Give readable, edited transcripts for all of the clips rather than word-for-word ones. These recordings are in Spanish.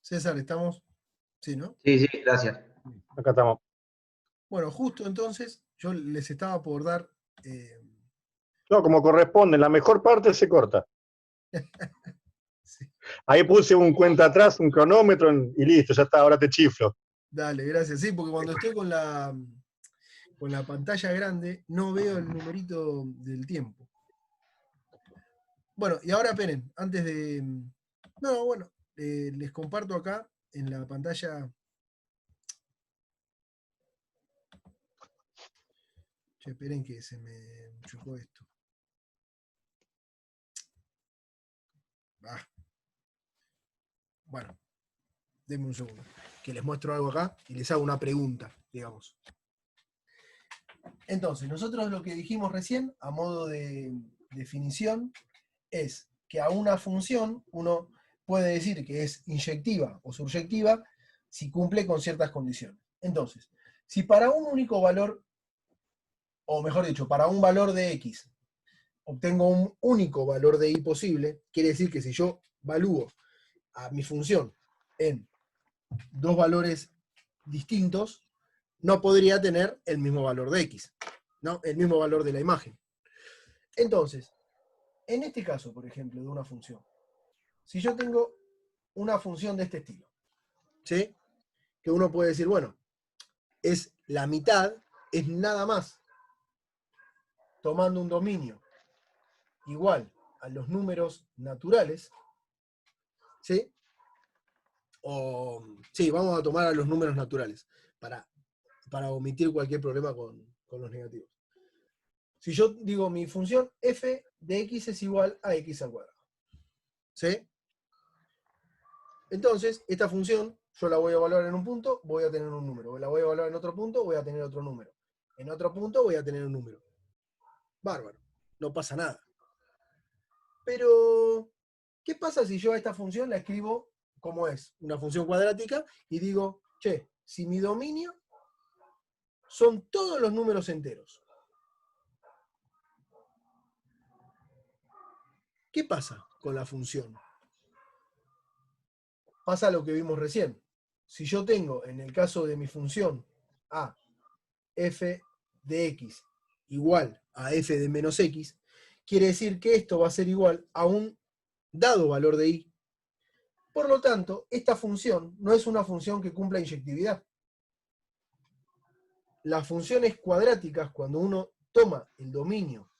César, ¿estamos? Sí, ¿no? Sí, sí, gracias. Acá estamos. Bueno, justo entonces yo les estaba por dar... No, como corresponde, la mejor parte se corta. sí, Ahí puse un cuenta atrás, un cronómetro y listo, ya está, ahora te chiflo. dale, gracias. Sí, porque cuando estoy con la pantalla grande no veo el numerito del tiempo. Bueno, y ahora esperen, antes de... No, bueno, les comparto acá en la pantalla... Che, esperen que se me chocó esto. Ah, bueno, denme un segundo. Que les muestro algo acá y les hago una pregunta, digamos. Entonces, nosotros lo que dijimos recién, a modo de definición, es que a una función uno puede decir que es inyectiva o subyectiva si cumple con ciertas condiciones. Entonces, si para un único valor, o mejor dicho, para un valor de x, obtengo un único valor de y posible, quiere decir que si yo evalúo a mi función en dos valores distintos, no podría tener el mismo valor de x, ¿no? El mismo valor de la imagen. Entonces, en este caso, por ejemplo, de una función, si yo tengo una función de este estilo, ¿sí? Que uno puede decir, bueno, es la mitad, es nada más tomando un dominio igual a los números naturales, ¿sí? O, sí, vamos a tomar a los números naturales para omitir cualquier problema con los negativos. Si yo digo mi función f de x es igual a x al cuadrado, ¿sí? Entonces, esta función yo la voy a evaluar en un punto, voy a tener un número. La voy a evaluar en otro punto, voy a tener otro número. En otro punto voy a tener un número. Bárbaro, no pasa nada. Pero, ¿qué pasa si yo a esta función la escribo como es? Una función cuadrática y digo, che, si mi dominio son todos los números enteros. ¿Qué pasa con la función? Pasa lo que vimos recién. Si yo tengo, en el caso de mi función, a f de x igual a f de menos x, quiere decir que esto va a ser igual a un dado valor de y. Por lo tanto, esta función no es una función que cumpla inyectividad. Las funciones cuadráticas, cuando uno toma el dominio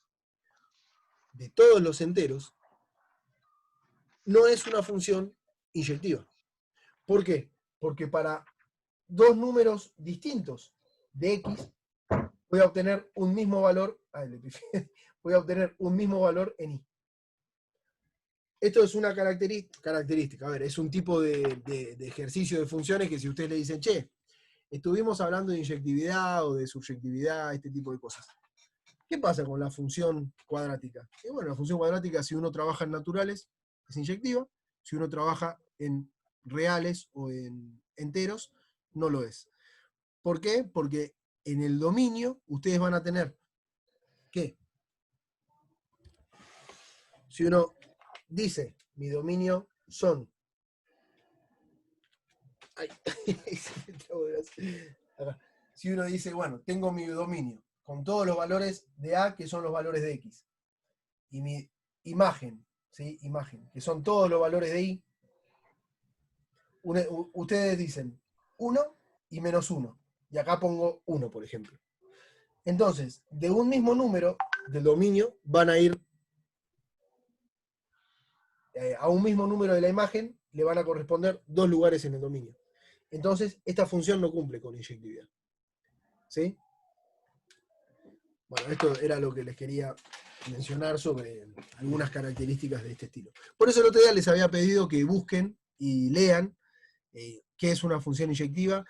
de todos los enteros, no es una función inyectiva. ¿Por qué? Porque para dos números distintos de x voy a obtener un mismo valor, voy a obtener un mismo valor en y. Esto es una característica, a ver, es un tipo de ejercicio de funciones que si ustedes le dicen, che, estuvimos hablando de inyectividad o de subyectividad, este tipo de cosas. ¿Qué pasa con la función cuadrática? Y bueno, la función cuadrática, si uno trabaja en naturales, es inyectiva. Si uno trabaja en reales o en enteros, no lo es. ¿Por qué? Porque en el dominio ustedes van a tener que, si uno dice, mi dominio son... Ay, acá. Si uno dice, bueno, tengo mi dominio con todos los valores de A, que son los valores de X, y mi imagen, ¿sí? Imagen, que son todos los valores de Y, ustedes dicen 1 y menos 1. Y acá pongo 1, por ejemplo. Entonces, de un mismo número del dominio van a ir a un mismo número de la imagen, le van a corresponder dos lugares en el dominio. Entonces, esta función no cumple con inyectividad. ¿Sí? Bueno, esto era lo que les quería mencionar sobre algunas características de este estilo. Por eso el otro día les había pedido que busquen y lean qué es una función inyectiva,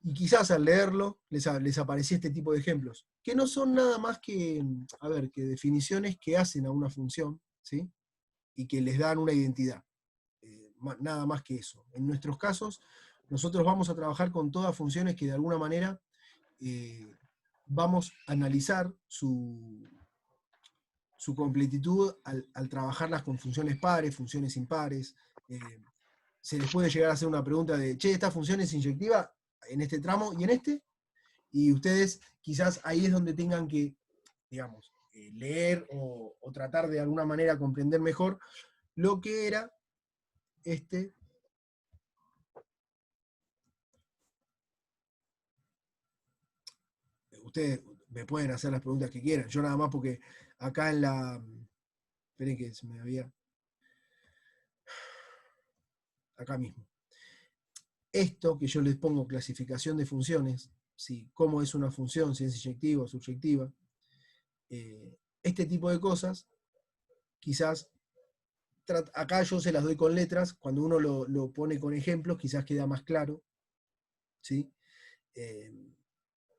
y quizás al leerlo les aparecía este tipo de ejemplos, que no son nada más que, a ver, que definiciones que hacen a una función, ¿sí? Y que les dan una identidad. Nada más que eso. En nuestros casos, nosotros vamos a trabajar con todas funciones que de alguna manera vamos a analizar su completitud al trabajarlas con funciones pares, funciones impares, se les puede llegar a hacer una pregunta de, che, ¿esta función es inyectiva en este tramo y en este? Y ustedes quizás ahí es donde tengan que, digamos, leer o tratar de alguna manera comprender mejor lo que era este. Ustedes me pueden hacer las preguntas que quieran. Yo nada más porque acá en la... Esperen que se me había... Acá mismo. Esto que yo les pongo clasificación de funciones, ¿sí? Cómo es una función, si es inyectiva o subyectiva, este tipo de cosas, quizás acá yo se las doy con letras, cuando uno lo pone con ejemplos, quizás queda más claro, ¿sí?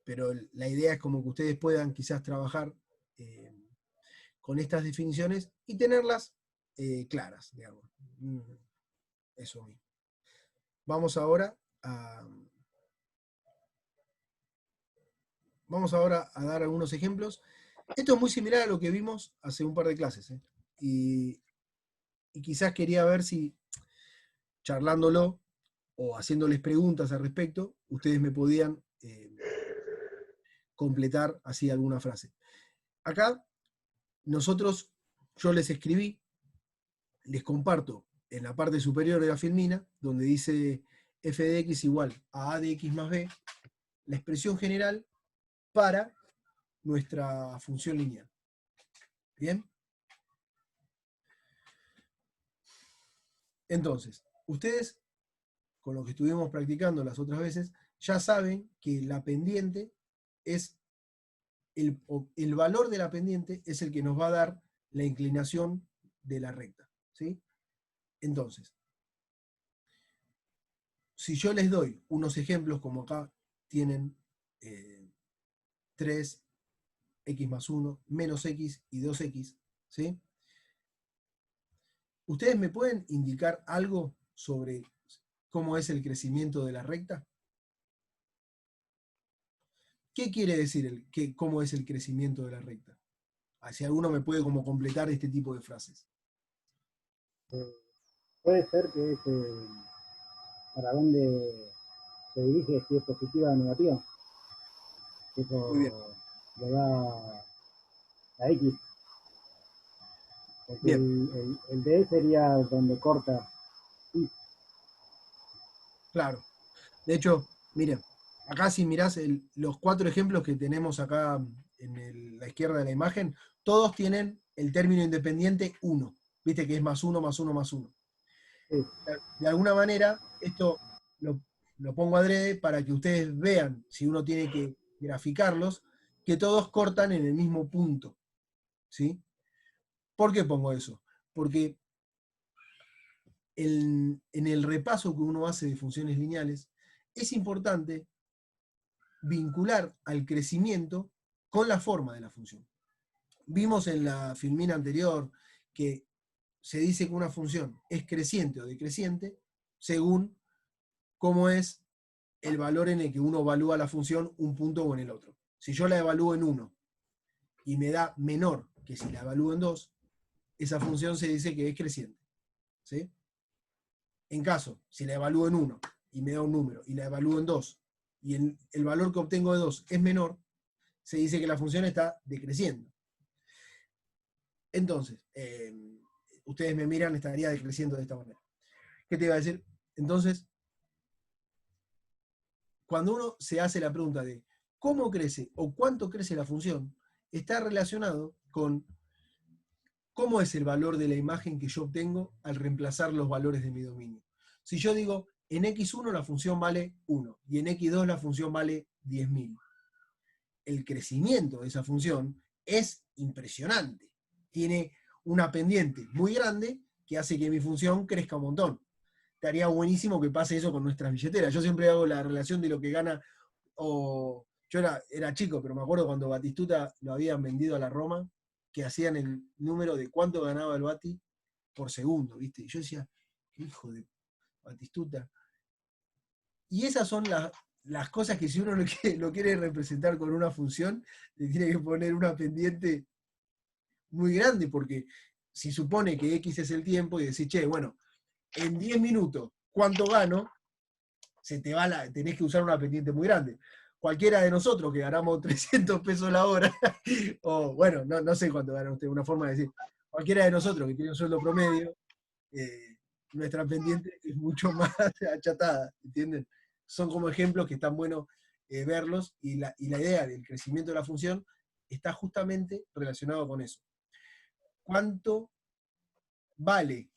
Pero la idea es como que ustedes puedan quizás trabajar con estas definiciones y tenerlas claras, digamos. Eso mismo. Vamos ahora a dar algunos ejemplos. Esto es muy similar a lo que vimos hace un par de clases, ¿eh? Y quizás quería ver si, charlándolo o haciéndoles preguntas al respecto, ustedes me podían completar así alguna frase. Acá, yo les escribí, les comparto en la parte superior de la filmina, donde dice f de x igual a de x más b, la expresión general para nuestra función lineal. ¿Bien? Entonces, ustedes, con lo que estuvimos practicando las otras veces, ya saben que la pendiente es, el valor de la pendiente es el que nos va a dar la inclinación de la recta, ¿sí? Entonces, si yo les doy unos ejemplos, como acá tienen 3, x más 1, menos x y 2x, ¿sí? ¿Ustedes me pueden indicar algo sobre cómo es el crecimiento de la recta? ¿Qué quiere decir cómo es el crecimiento de la recta? Si alguno me puede como completar este tipo de frases. Puede ser que es para dónde se dirige, si es positiva o negativa. Eso Muy bien. le da la X. Porque Bien. el D sería donde corta Y. Claro. De hecho, miren, acá si mirás los 4 ejemplos que tenemos acá en la izquierda de la imagen, todos tienen el término independiente 1. Viste que es más 1, más 1, más 1. Sí. De alguna manera, esto lo pongo adrede para que ustedes vean, si uno tiene que graficarlos, que todos cortan en el mismo punto. ¿Sí? ¿Por qué pongo eso? Porque en el repaso que uno hace de funciones lineales, es importante vincular al crecimiento con la forma de la función. Vimos en la filmina anterior que se dice que una función es creciente o decreciente según cómo es el valor en el que uno evalúa la función un punto o en el otro. Si yo la evalúo en 1 y me da menor que si la evalúo en 2, esa función se dice que es creciente. ¿Sí? En caso, si la evalúo en 1 y me da un número y la evalúo en 2 y el valor que obtengo de 2 es menor, se dice que la función está decreciendo. Entonces, ustedes me miran, estaría decreciendo de esta manera. ¿Qué te iba a decir? Entonces, cuando uno se hace la pregunta de cómo crece o cuánto crece la función, está relacionado con cómo es el valor de la imagen que yo obtengo al reemplazar los valores de mi dominio. Si yo digo, en x1 la función vale 1 y en x2 la función vale 10.000, el crecimiento de esa función es impresionante. Tiene una pendiente muy grande que hace que mi función crezca un montón. Estaría buenísimo que pase eso con nuestras billeteras. Yo siempre hago la relación de lo que gana, yo era chico, pero me acuerdo cuando Batistuta lo habían vendido a la Roma, que hacían el número de cuánto ganaba el Bati por segundo, ¿viste? Y yo decía, hijo de Batistuta. Y esas son las cosas que si uno lo quiere representar con una función, le tiene que poner una pendiente muy grande, porque si supone que X es el tiempo y decís, che, bueno, en 10 minutos cuánto gano, tenés que usar una pendiente muy grande. Cualquiera de nosotros que ganamos 300 pesos la hora, o bueno, no sé cuánto gana usted, una forma de decir, cualquiera de nosotros que tiene un sueldo promedio, nuestra pendiente es mucho más achatada, ¿entienden? Son como ejemplos que están buenos verlos, y la idea del crecimiento de la función está justamente relacionado con eso. ¿Cuánto vale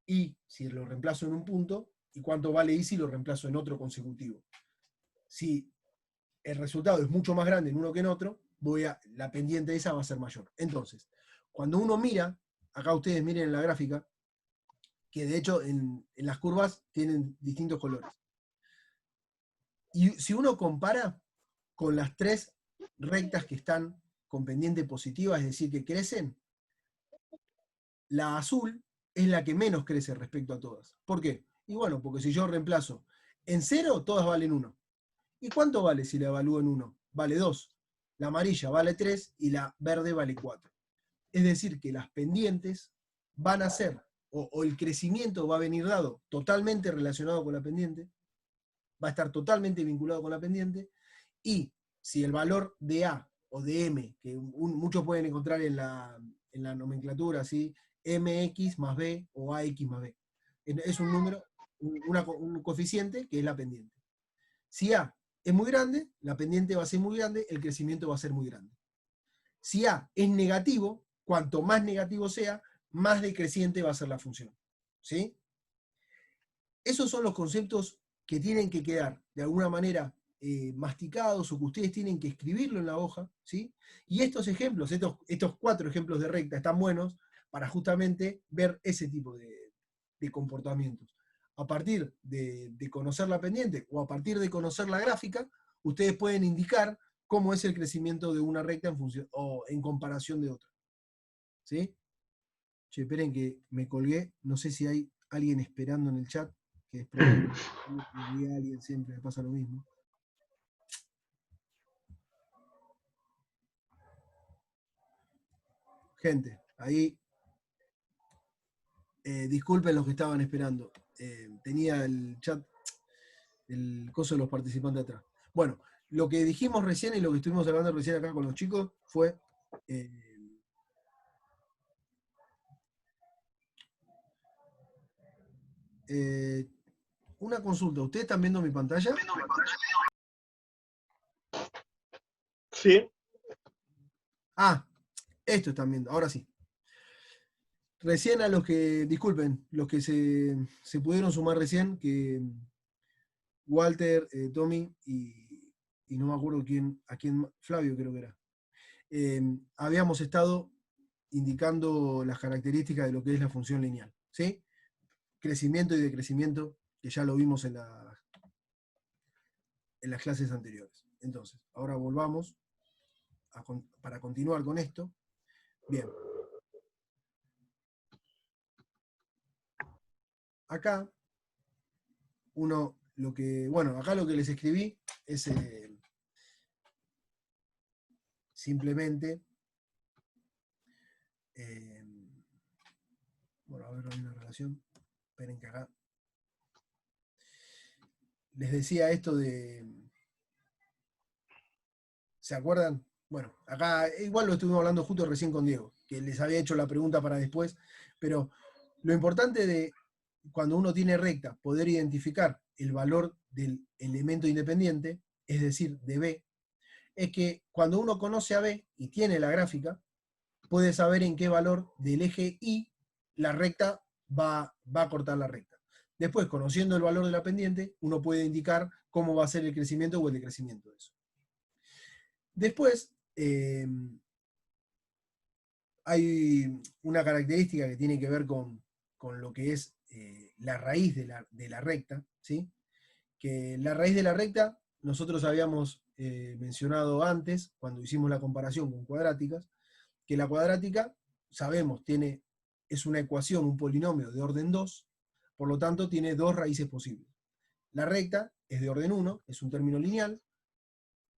I si lo reemplazo en un punto? ¿Y cuánto vale I si lo reemplazo en otro consecutivo? Si el resultado es mucho más grande en uno que en otro, la pendiente esa va a ser mayor. Entonces, cuando uno mira, acá ustedes miren en la gráfica, que de hecho en las curvas tienen distintos colores. Y si uno compara con las 3 rectas que están con pendiente positiva, es decir, que crecen, la azul es la que menos crece respecto a todas. ¿Por qué? Y bueno, porque si yo reemplazo en 0, todas valen 1. ¿Y cuánto vale si la evalúo en 1? Vale 2. La amarilla vale 3 y la verde vale 4. Es decir, que las pendientes van a ser, o el crecimiento va a venir dado totalmente relacionado con la pendiente, va a estar totalmente vinculado con la pendiente, y si el valor de A o de M, que muchos pueden encontrar en la nomenclatura, ¿sí? MX más B o AX más B, es un número, un coeficiente que es la pendiente. Si A es muy grande, la pendiente va a ser muy grande, el crecimiento va a ser muy grande. Si A es negativo, cuanto más negativo sea, más decreciente va a ser la función. ¿Sí? Esos son los conceptos que tienen que quedar de alguna manera masticados, o que ustedes tienen que escribirlo en la hoja, ¿sí? Y estos ejemplos, estos 4 ejemplos de recta están buenos para justamente ver ese tipo de comportamientos. A partir de conocer la pendiente o a partir de conocer la gráfica, ustedes pueden indicar cómo es el crecimiento de una recta en función o en comparación de otra. ¿Sí? Che, esperen que me colgué, no sé si hay alguien esperando en el chat, que es probable que había alguien, siempre me pasa lo mismo. Gente, ahí, disculpen los que estaban esperando, tenía el chat, el coso de los participantes atrás. Bueno, lo que dijimos recién y lo que estuvimos hablando recién acá con los chicos fue una consulta. ¿Ustedes están viendo mi pantalla? Sí. Ah, esto están viendo, ahora sí. Recién a los que, disculpen, los que se pudieron sumar recién, que Walter, Tommy y no me acuerdo a quién, Flavio creo que era. Habíamos estado indicando las características de lo que es la función lineal, ¿sí? Crecimiento y decrecimiento, que ya lo vimos en las clases anteriores. Entonces, ahora volvamos para continuar con esto. Bien. Acá, acá lo que les escribí es simplemente, bueno, a ver, hay una relación, esperen que acá, les decía esto de, ¿se acuerdan? Bueno, acá igual lo estuvimos hablando justo recién con Diego, que les había hecho la pregunta para después, pero lo importante de cuando uno tiene recta, poder identificar el valor del elemento independiente, es decir, de B, es que cuando uno conoce a B y tiene la gráfica, puede saber en qué valor del eje Y la recta va a cortar la recta. Después, conociendo el valor de la pendiente, uno puede indicar cómo va a ser el crecimiento o el decrecimiento de eso. Después, hay una característica que tiene que ver con lo que es la raíz de la recta, ¿sí? Que la raíz de la recta, nosotros habíamos mencionado antes, cuando hicimos la comparación con cuadráticas, que la cuadrática, sabemos, es una ecuación, un polinomio de orden 2, por lo tanto tiene 2 raíces posibles. La recta es de orden 1, es un término lineal,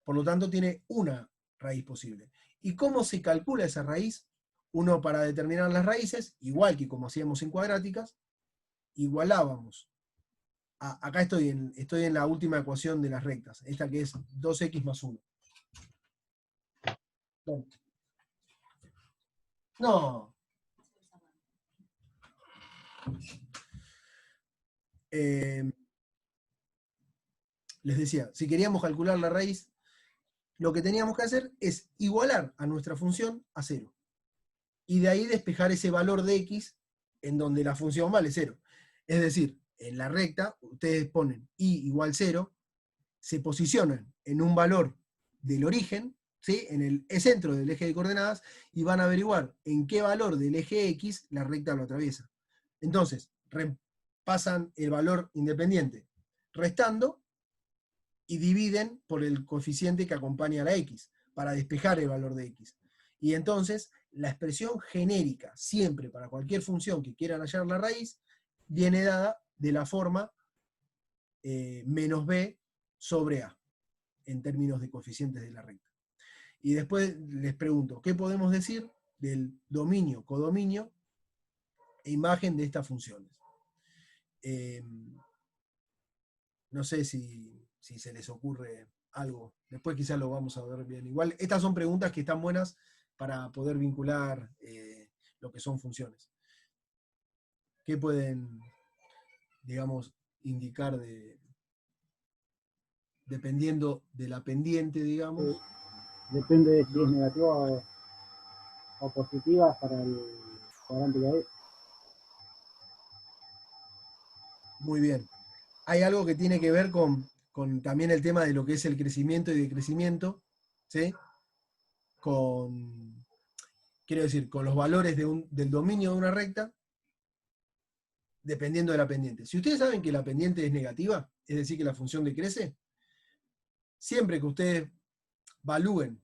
por lo tanto tiene una raíz posible. ¿Y cómo se calcula esa raíz? Uno, para determinar las raíces, igual que como hacíamos en cuadráticas, igualábamos, acá estoy en la última ecuación de las rectas, esta que es 2x más 1. Bueno. No. Les decía, si queríamos calcular la raíz, lo que teníamos que hacer es igualar a nuestra función a 0. Y de ahí despejar ese valor de x en donde la función vale 0. Es decir, en la recta, ustedes ponen y igual 0, se posicionan en un valor del origen, ¿sí? En el centro del eje de coordenadas, y van a averiguar en qué valor del eje x la recta lo atraviesa. Entonces, pasan el valor independiente restando, y dividen por el coeficiente que acompaña a la x, para despejar el valor de x. Y entonces, la expresión genérica, siempre para cualquier función que quieran hallar la raíz, viene dada de la forma menos b sobre a, en términos de coeficientes de la recta. Y después les pregunto, ¿qué podemos decir del dominio, codominio e imagen de estas funciones? No sé si se les ocurre algo. Después quizás lo vamos a ver bien. Igual, estas son preguntas que están buenas para poder vincular lo que son funciones. ¿Qué pueden, digamos, indicar dependiendo de la pendiente, digamos? Depende de si es negativa o positiva para el cuadrante que hay. Muy bien. Hay algo que tiene que ver con también el tema de lo que es el crecimiento y decrecimiento, ¿sí? Quiero decir, con los valores del dominio de una recta, dependiendo de la pendiente. Si ustedes saben que la pendiente es negativa, es decir, que la función decrece, siempre que ustedes valúen,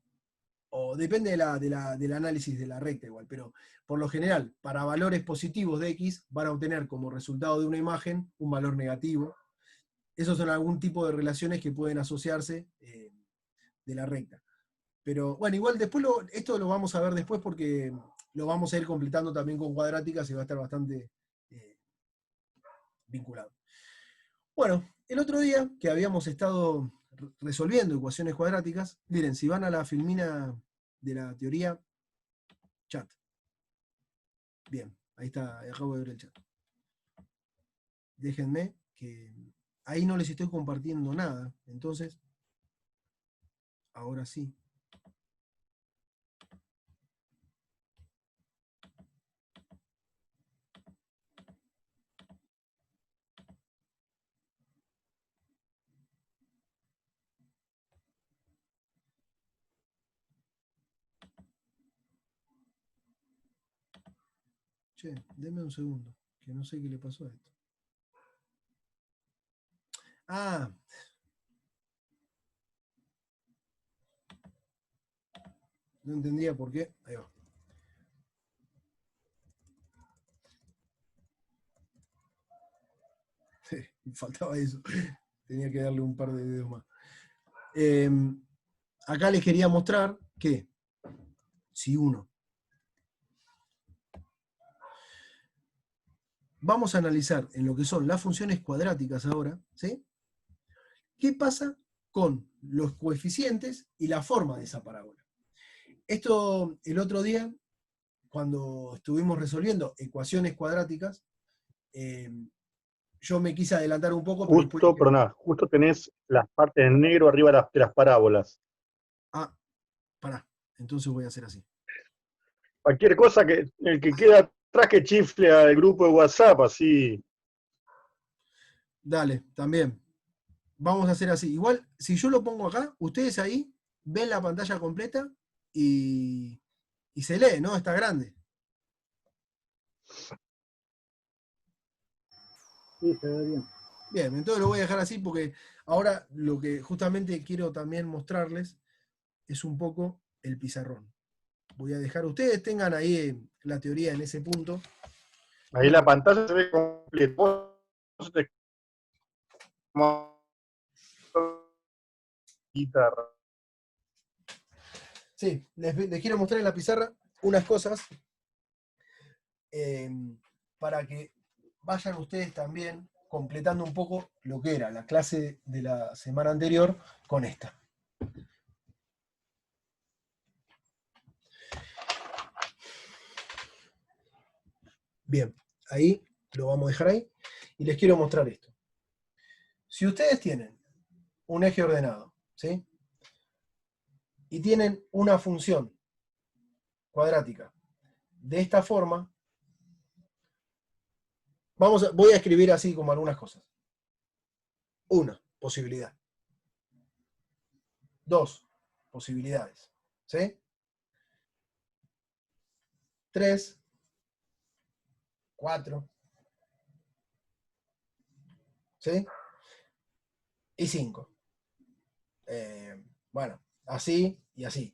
o depende del análisis de la recta igual, pero por lo general, para valores positivos de x, van a obtener como resultado de una imagen un valor negativo. Esos son algún tipo de relaciones que pueden asociarse de la recta. Pero bueno, igual después esto lo vamos a ver después porque lo vamos a ir completando también con cuadráticas y va a estar bastante vinculado. Bueno, el otro día que habíamos estado resolviendo ecuaciones cuadráticas, miren, si van a la filmina de la teoría, chat. Bien, ahí está, acabo de ver el chat. Déjenme que ahí no les estoy compartiendo nada, entonces, ahora sí. Che, denme un segundo, que no sé qué le pasó a esto. Ah, no entendía por qué. Ahí va. Faltaba eso. Tenía que darle un par de dedos más. Acá les quería mostrar que si uno vamos a analizar en lo que son las funciones cuadráticas ahora, ¿sí? ¿Qué pasa con los coeficientes y la forma de esa parábola? Esto el otro día, cuando estuvimos resolviendo ecuaciones cuadráticas, yo me quise adelantar un poco, pero después... Justo tenés las partes en negro arriba de las parábolas. Ah, pará, entonces voy a hacer así. Cualquier cosa que el que queda atrás que chifle al grupo de WhatsApp, así. Dale, también. Vamos a hacer así. Igual, si yo lo pongo acá, ustedes ahí ven la pantalla completa y se lee, ¿no? Está grande. Sí, se ve bien. Bien, entonces lo voy a dejar así porque ahora lo que justamente quiero también mostrarles es un poco el pizarrón. Voy a dejar, ustedes tengan ahí la teoría en ese punto. Ahí la pantalla se ve completa. Guitarra. Sí, les quiero mostrar en la pizarra unas cosas para que vayan ustedes también completando un poco lo que era la clase de la semana anterior con esta. Bien, ahí lo vamos a dejar ahí. Y les quiero mostrar esto. Si ustedes tienen un eje ordenado, ¿sí? Y tienen una función cuadrática de esta forma, voy a escribir así como algunas cosas. 1, posibilidad. 2, posibilidades. ¿Sí? 3, 4. ¿Sí? Y 5. Bueno, así y así.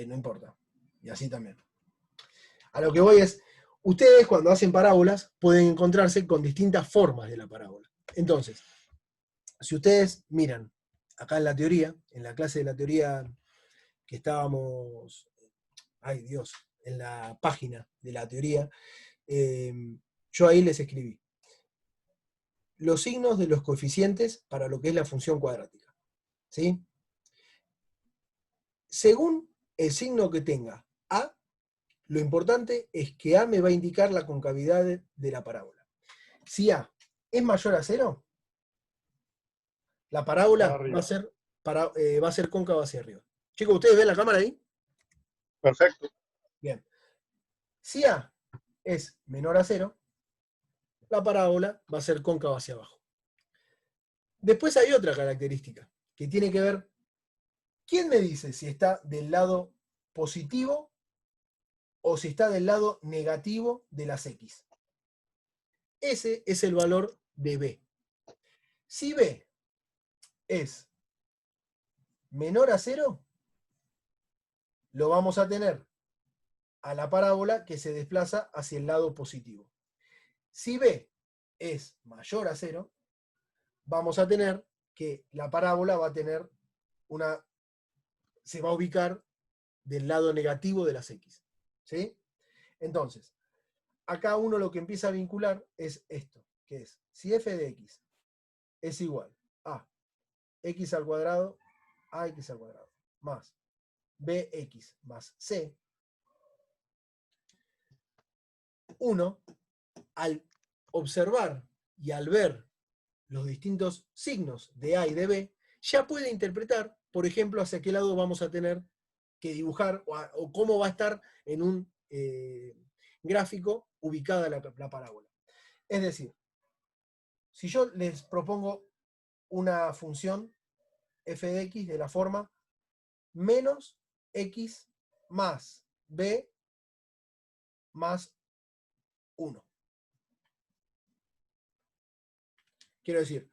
No importa. Y así también. A lo que voy es, ustedes cuando hacen parábolas pueden encontrarse con distintas formas de la parábola. Entonces, si ustedes miran acá en la teoría, en la clase de la teoría que estábamos, ay Dios, en la página de la teoría, yo ahí les escribí los signos de los coeficientes para lo que es la función cuadrática. ¿Sí? Según el signo que tenga A, lo importante es que A me va a indicar la concavidad de la parábola. Si A es mayor a 0, la parábola va a ser cóncava hacia arriba. Chicos, ¿ustedes ven la cámara ahí? Perfecto. Bien. Si A es menor a 0, la parábola va a ser cóncava hacia abajo. Después hay otra característica que tiene que ver, ¿quién me dice si está del lado positivo o si está del lado negativo de las X? Ese es el valor de B. Si B es menor a 0, lo vamos a tener a la parábola que se desplaza hacia el lado positivo. Si B es mayor a 0, vamos a tener que la parábola va a tener se va a ubicar del lado negativo de las X. ¿Sí? Entonces, acá uno lo que empieza a vincular es esto, que es, si f de x es igual a x al cuadrado, ax al cuadrado, más bx más c, uno, al observar y al ver los distintos signos de A y de B, ya puede interpretar, por ejemplo, hacia qué lado vamos a tener que dibujar o cómo va a estar en un gráfico ubicada la parábola. Es decir, si yo les propongo una función f de x de la forma menos x más b más 1. Quiero decir,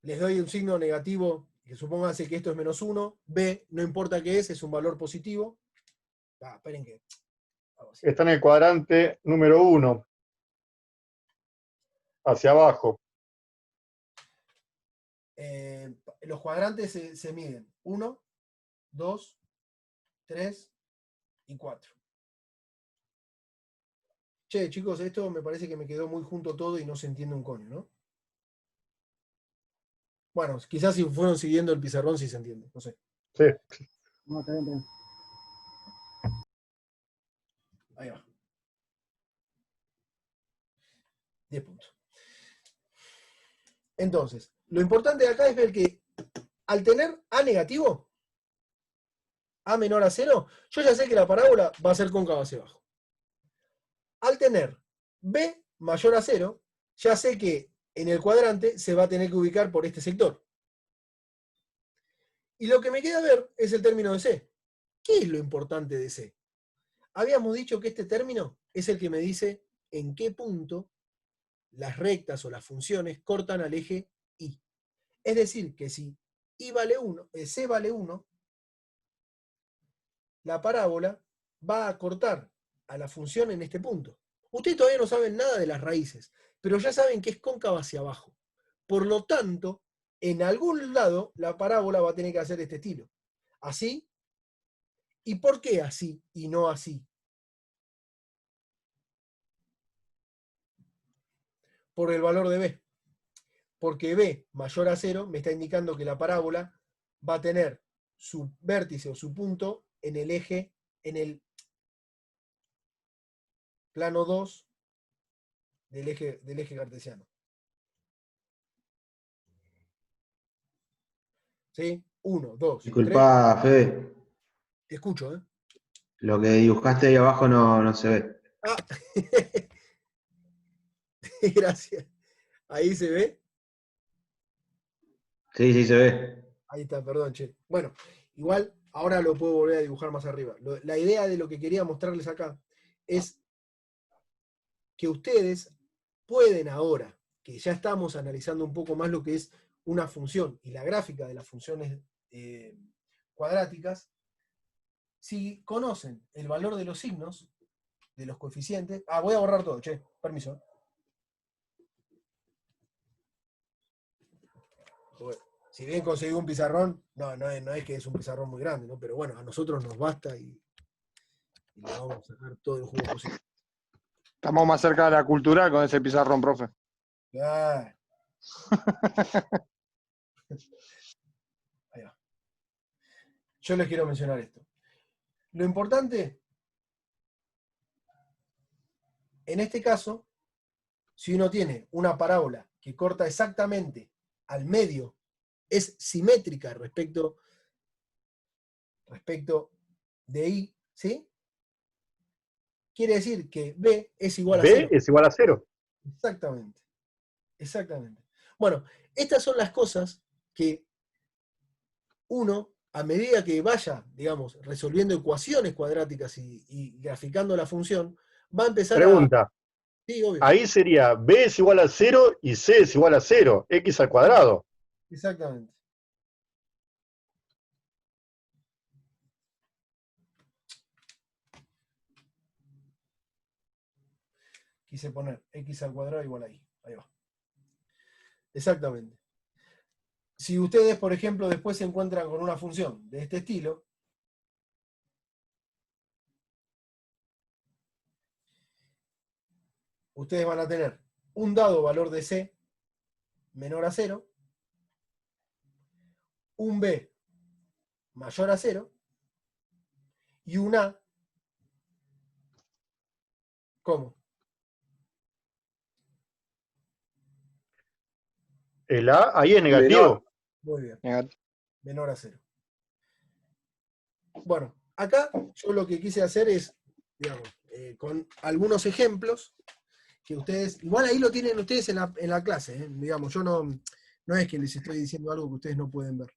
les doy un signo negativo, que supónganse que esto es menos 1, b, no importa qué es un valor positivo. Esperen que... Está en el cuadrante número 1, hacia abajo. Los cuadrantes se miden 1, 2, 3 y 4. Che, chicos, esto me parece que me quedó muy junto todo y no se entiende un coño, ¿no? Bueno, quizás si fueron siguiendo el pizarrón sí se entiende, no sé. Sí. No, está bien, está bien. Ahí va. 10 puntos. Entonces, lo importante de acá es ver que al tener A negativo, A menor a 0, yo ya sé que la parábola va a ser cóncava hacia abajo. Al tener B mayor a 0, ya sé que en el cuadrante se va a tener que ubicar por este sector. Y lo que me queda ver es el término de C. ¿Qué es lo importante de C? Habíamos dicho que este término es el que me dice en qué punto las rectas o las funciones cortan al eje Y. Es decir, que si I vale 1, C vale 1, la parábola va a cortar a la función en este punto. Ustedes todavía no saben nada de las raíces, pero ya saben que es cóncava hacia abajo. Por lo tanto, en algún lado la parábola va a tener que hacer este estilo. Así. ¿Y por qué así y no así? por el valor de B. Porque B mayor a 0 me está indicando que la parábola va a tener su vértice o su punto en el eje, en el plano 2 del eje cartesiano. ¿Sí? 1, 2, 3. Disculpa, Fede, Te escucho, ¿eh? lo que dibujaste ahí abajo no se ve. Ah, gracias. Ahí se ve. Sí, sí se ve. Ahí está, perdón, che. Bueno, igual ahora lo puedo volver a dibujar más arriba. La idea de lo que quería mostrarles acá es que ustedes pueden ahora, que ya estamos analizando un poco más lo que es una función y la gráfica de las funciones cuadráticas, si conocen el valor de los signos, de los coeficientes. Ah, voy a borrar todo, che, permiso. Si bien conseguí un pizarrón, no es que es un pizarrón muy grande, ¿no? Pero bueno, a nosotros nos basta y le vamos a sacar todo el jugo posible. Estamos más cerca de la cultural con ese pizarrón, profe. Ah. Ahí va. Yo les quiero mencionar esto. Lo importante, en este caso, si uno tiene una parábola que corta exactamente al medio, es simétrica respecto de I, ¿sí? Quiere decir que B es igual a 0. B es igual a 0. Exactamente. Exactamente. Bueno, estas son las cosas que uno, a medida que vaya, digamos, resolviendo ecuaciones cuadráticas y graficando la función, va a empezar Pregunta. Sí, obvio. Ahí sería B es igual a 0 y C es igual a 0, X al cuadrado. Exactamente. Quise poner X al cuadrado igual a Y. Ahí va. Exactamente. Si ustedes, por ejemplo, después se encuentran con una función de este estilo, ustedes van a tener un dado valor de C menor a 0, un B mayor a 0 y un A, ¿cómo? El A ahí es negativo. Muy bien, Negativo. menor a 0. Bueno, acá yo lo que quise hacer es, digamos, con algunos ejemplos que ustedes, igual ahí lo tienen ustedes en la clase, digamos, yo no es que les estoy diciendo algo que ustedes no pueden ver.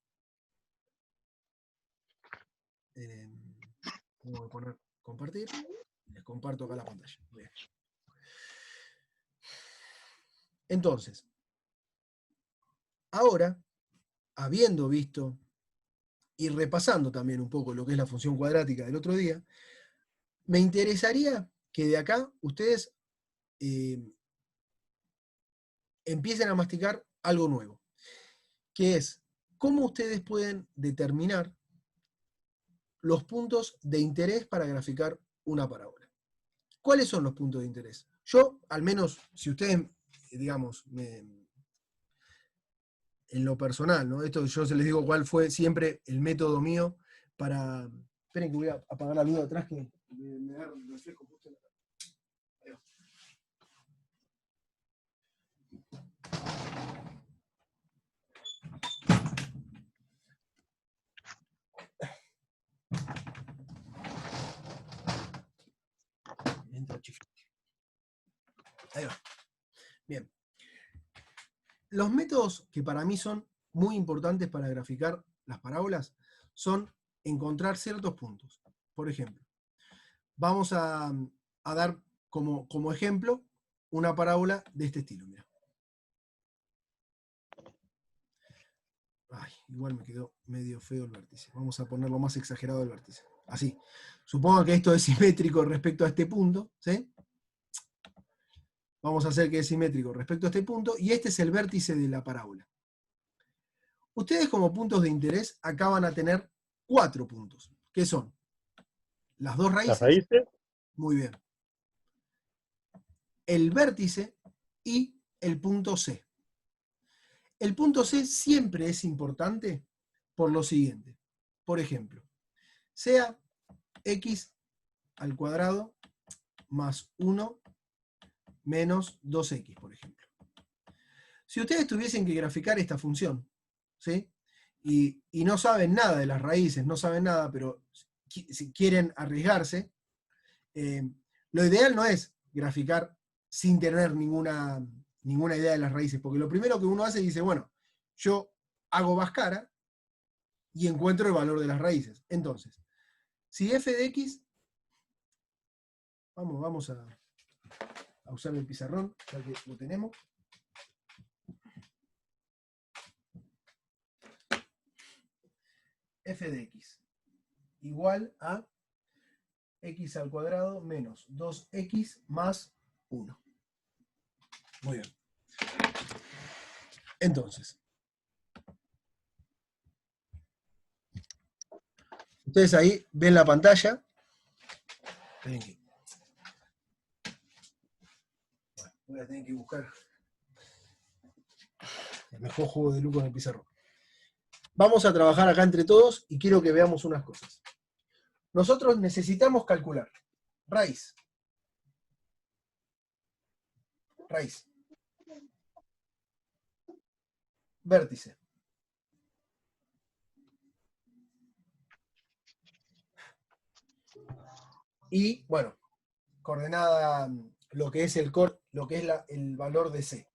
Voy a poner compartir, les comparto acá la pantalla. Bien. Entonces, ahora, habiendo visto y repasando también un poco lo que es la función cuadrática del otro día, me interesaría que de acá ustedes empiecen a masticar algo nuevo, que es cómo ustedes pueden determinar los puntos de interés para graficar una parábola. ¿Cuáles son los puntos de interés? Yo, al menos, si ustedes, digamos, en lo personal, ¿no? Esto yo se les digo cuál fue siempre el método mío para... Esperen que voy a apagar la luz de atrás que me da el reflejo justo en la cara. Ahí va. Ahí va. Bien. Los métodos que para mí son muy importantes para graficar las parábolas son encontrar ciertos puntos. Por ejemplo, vamos a dar como ejemplo una parábola de este estilo. Mira. Ay, igual me quedó medio feo el vértice. Vamos a ponerlo más exagerado el vértice. Así. Supongo que esto es simétrico respecto a este punto, ¿sí? Vamos a hacer que es simétrico respecto a este punto, y este es el vértice de la parábola. Ustedes como puntos de interés acá van a tener 4 puntos, que son las dos raíces. Las raíces. Muy bien. El vértice y el punto C. El punto C siempre es importante por lo siguiente. Por ejemplo, sea x al cuadrado más 1 menos 2x, por ejemplo. Si ustedes tuviesen que graficar esta función, ¿sí? Y no saben nada de las raíces, no saben nada, pero si quieren arriesgarse, lo ideal no es graficar sin tener ninguna idea de las raíces, porque lo primero que uno hace dice, bueno, yo hago Bhaskara y encuentro el valor de las raíces. Entonces, si f de x, vamos a usar el pizarrón, ya que lo tenemos. F de x igual a x al cuadrado menos 2x más 1. Muy bien. Entonces, ustedes ahí ven la pantalla. Bueno, voy a tener que buscar el mejor juego de luz con el pizarrón. Vamos a trabajar acá entre todos y quiero que veamos unas cosas. Nosotros necesitamos calcular raíz. Raíz. Vértice. Y, bueno, coordenada, lo que es el valor de C.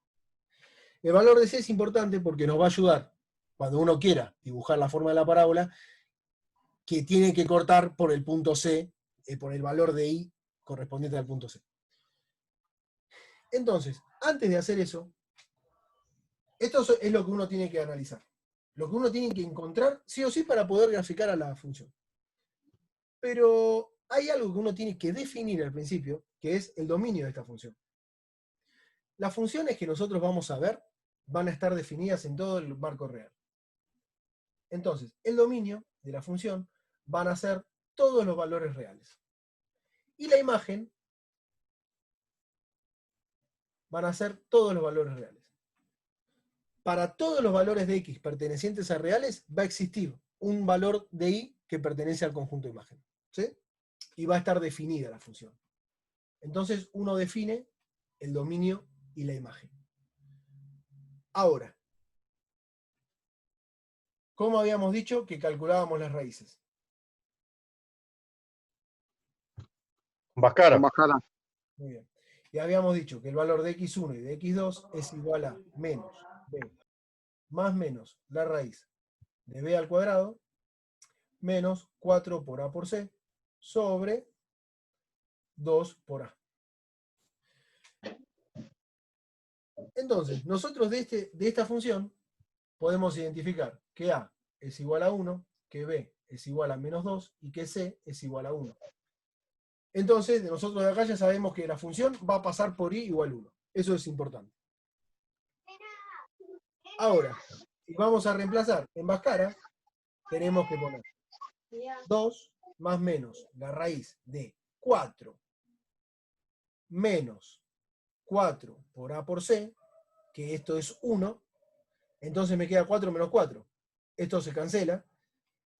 El valor de C es importante porque nos va a ayudar, cuando uno quiera dibujar la forma de la parábola, que tiene que cortar por el punto C, por el valor de I correspondiente al punto C. Entonces, antes de hacer eso, esto es lo que uno tiene que analizar. Lo que uno tiene que encontrar, sí o sí, para poder graficar a la función. Pero hay algo que uno tiene que definir al principio, que es el dominio de esta función. Las funciones que nosotros vamos a ver van a estar definidas en todo el marco real. Entonces, el dominio de la función van a ser todos los valores reales. Y la imagen van a ser todos los valores reales. Para todos los valores de x pertenecientes a reales, va a existir un valor de y que pertenece al conjunto de imagen. ¿Sí? Y va a estar definida la función. Entonces, uno define el dominio y la imagen. Ahora, ¿cómo habíamos dicho que calculábamos las raíces? Bhaskara. Con Bhaskara. Muy bien. Y habíamos dicho que el valor de x1 y de x2 es igual a menos b más menos la raíz de b al cuadrado menos 4 por a por c sobre 2 por a. Entonces, nosotros de esta función podemos identificar que a es igual a 1, que b es igual a menos 2 y que c es igual a 1. Entonces, nosotros de acá ya sabemos que la función va a pasar por i igual 1. Eso es importante. Ahora, si vamos a reemplazar en Bhaskara, tenemos que poner 2 más menos la raíz de 4 menos 4 por a por c, que esto es 1, entonces me queda 4 menos 4. Esto se cancela,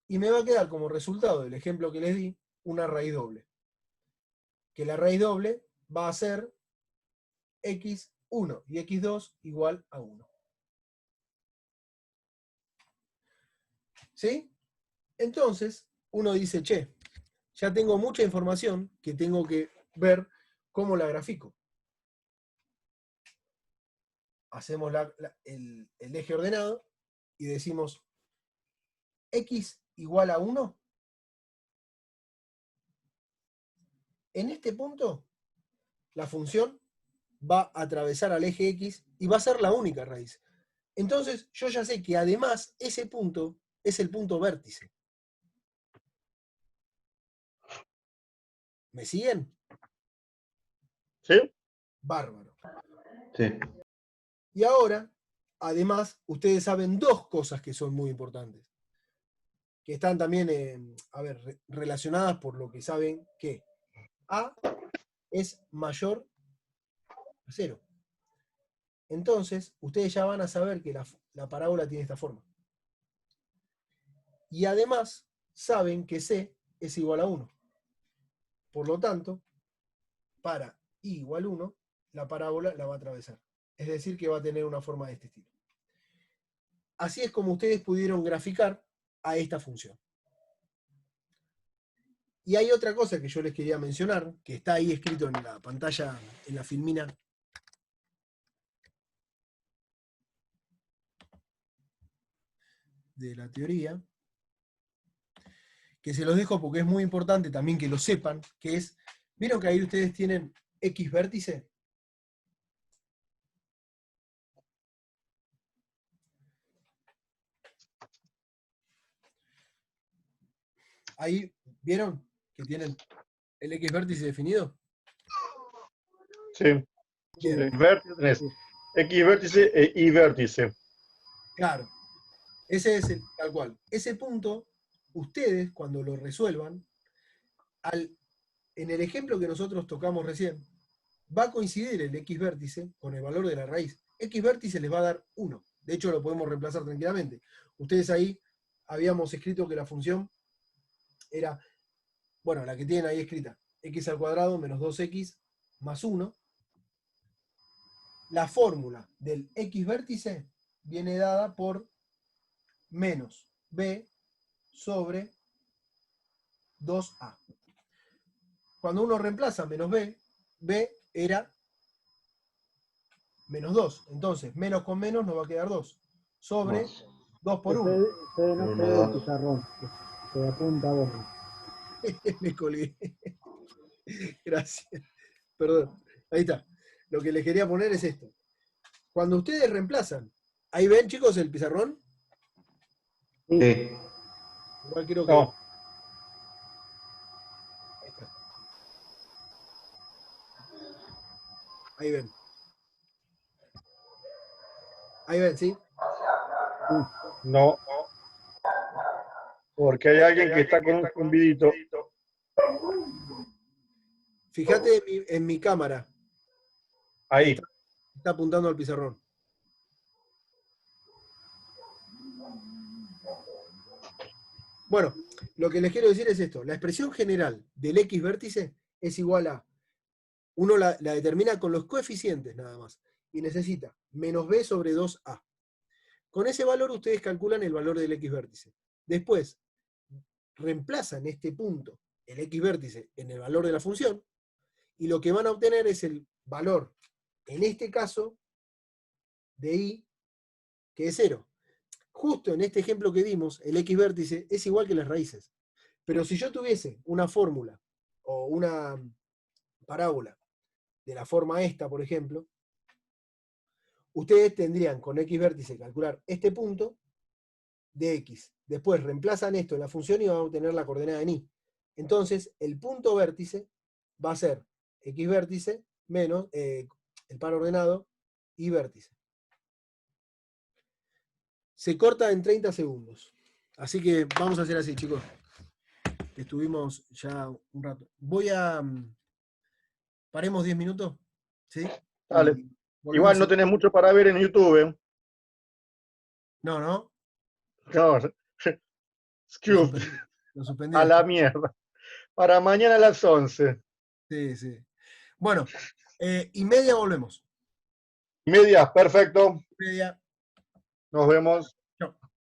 y me va a quedar como resultado del ejemplo que les di, una raíz doble. Que la raíz doble va a ser x1 y x2 igual a 1. ¿Sí? Entonces, uno dice, che, ya tengo mucha información que tengo que ver cómo la grafico. Hacemos el eje ordenado y decimos x igual a 1. En este punto, la función va a atravesar al eje x y va a ser la única raíz. Entonces, yo ya sé que además ese punto es el punto vértice. ¿Me siguen? ¿Sí? Bárbaro. Sí. Y ahora, además, ustedes saben dos cosas que son muy importantes. Que están también, relacionadas por lo que saben que A es mayor a 0. entonces ustedes ya van a saber que la parábola tiene esta forma. Y además saben que C es igual a 1. Por lo tanto, para I igual 1, la parábola la va a atravesar. Es decir, que va a tener una forma de este estilo. Así es como ustedes pudieron graficar a esta función. Y hay otra cosa que yo les quería mencionar, que está ahí escrito en la pantalla, en la filmina. De la teoría, que se los dejo porque es muy importante también que lo sepan, que es, ¿vieron que ahí ustedes tienen X vértice? Ahí, ¿vieron que tienen el X vértice definido? Sí. Bien, Vértice tenés X vértice e Y vértice. claro. Ese es el tal cual. Ese punto, ustedes cuando lo resuelvan, en el ejemplo que nosotros tocamos recién, va a coincidir el X vértice con el valor de la raíz. X vértice les va a dar 1. De hecho, lo podemos reemplazar tranquilamente. Ustedes ahí habíamos escrito que la función era, bueno, la que tienen ahí escrita, x al cuadrado menos 2x más 1. La fórmula del X vértice viene dada por menos b sobre 2a. Cuando uno reemplaza menos b era menos 2. Entonces, menos con menos nos va a quedar 2. Sobre Más. 2 por 1. Fede no Uno, se ve el dos. pizarrón. Se apunta a vos. Me colgué. Gracias. Perdón. Ahí está. Lo que les quería poner es esto. Cuando ustedes reemplazan, ahí ven, chicos, el pizarrón. Sí, Sí. Igual quiero que. No, Ahí está. Ahí ven. Ahí ven, ¿sí? no. Porque hay alguien que está con un zumbidito. Fíjate en mi cámara. Ahí. Está apuntando al pizarrón. Bueno, lo que les quiero decir es esto. La expresión general del X vértice es igual a, uno la determina con los coeficientes nada más, y necesita menos b sobre 2a. Con ese valor ustedes calculan el valor del X vértice. Después, reemplazan este punto, el X vértice, en el valor de la función, y lo que van a obtener es el valor, en este caso, de i, que es 0. Justo en este ejemplo que vimos, el X vértice es igual que las raíces. Pero si yo tuviese una fórmula o una parábola de la forma esta, por ejemplo, ustedes tendrían con X vértice calcular este punto de X. Después reemplazan esto en la función y van a obtener la coordenada en Y. Entonces, el punto vértice va a ser X vértice menos el par ordenado Y vértice. Se corta en 30 segundos. Así que vamos a hacer así, chicos. Estuvimos ya un rato. Voy a... paremos 10 minutos. ¿Sí? Dale. Y volvemos Igual a no hacer- tenés mucho para ver en YouTube. No, no. No, Lo Scoop, suspendí a la después. mierda. Para mañana a las 11. Sí, sí. Bueno, y media volvemos. Media, perfecto. Media. Nos vemos. Chao.